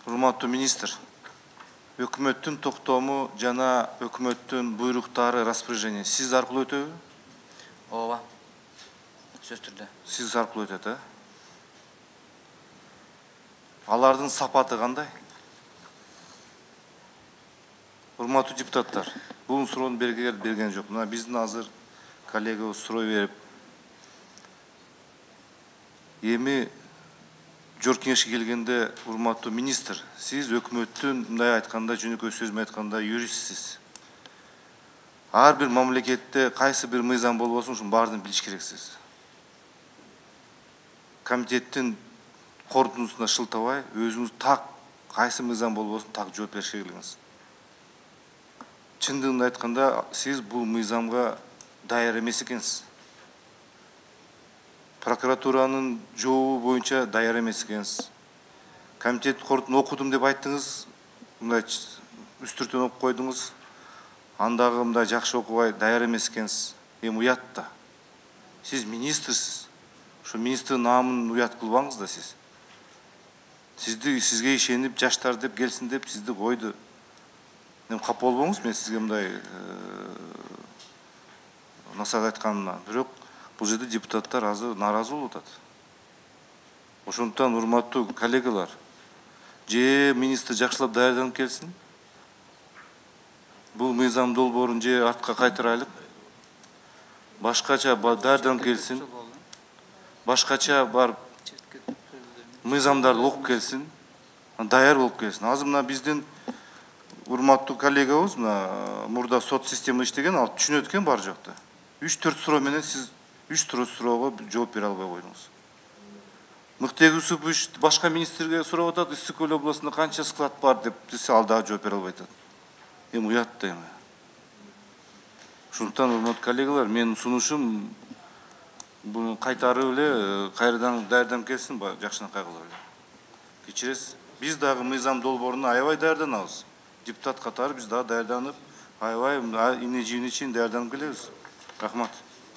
Урматтуу министр, өкмөттүн токтому жана өкмөттүн буйруктары, распоряжение сиз аркылуу өтөбү? Ооба. Сөз түрдө. Сиз аркылуу өтөт, Алардын сапаты кандай? Урматтуу депутаттар, бул суроону берген жок. Мына биздин азыр коллегабыз суроо берип, эми жор кеңешке келгенде, урматтуу министр, сиз өкмөттүн мындай айтканда, жөнөкөй сөз менен айтканда юристсиз. Ар бир мамлекетте кайсы бир мыйзам болбосун, ушунун баарын билиш керексиз. Комитеттин корутундусуна шылтабай, өзүңүз так кайсы мыйзам болбосун так жооп беришке келиңиз. Чындыгын айтканда, сиз бул мыйзамга даяр эмес экенсиз. Прокуратуранын жообу боюнча даяр эмес экенсиз. Комитет корутун окудум деп айттыңыз, мындай үстүртөн окуп койдуңуз. Андагы мындай жакшы окубай даяр эмес экенсиз. Эми уят да. Сиз министрсиз. Ошо министрдин наамын уят кылбаңыз да сиз. Сизге ишенип, жаштар деп келсин деп сизди койду. Эми капа болбоңуз, мен сизге мындай насаат айтканыма. Бирок бул жерде депутаттар азыр нааразы болуп атат. Ошондуктан урматтуу коллегалар, же министр жакшылап даярданып келсин. Бул мыйзам долбоорун же артка кайтарайлык. Башкача даярданып келсин. Башкача барып мыйзамдарды окуп келсин. Даяр болуп келсин. Азыр мына биздин урматтуу коллегабыз мурда сот система иштеген, ал түшүнөт экен бар жокта. 3-4 суроо менен сиз 3 суроого жооп бере албай койдуңуз. Мыктыбек Юсупович башка министрге сурап атат, Ысык Көл областында канча склад бар деп десе, ал дагы жооп бере албай атат. Эми уят да эми. Ошондуктан урматтуу коллегалар, менин сунушум буну кайтарып эле кайрадан даярданып келсин, жакшынакай кылып эле. Кечиресиз. Биз дагы мыйзам долбооруна аябай даярданабыз. Депутат катары биз дагы даярданып, аябай ине жини чейин даярданып келебиз. Рахмат.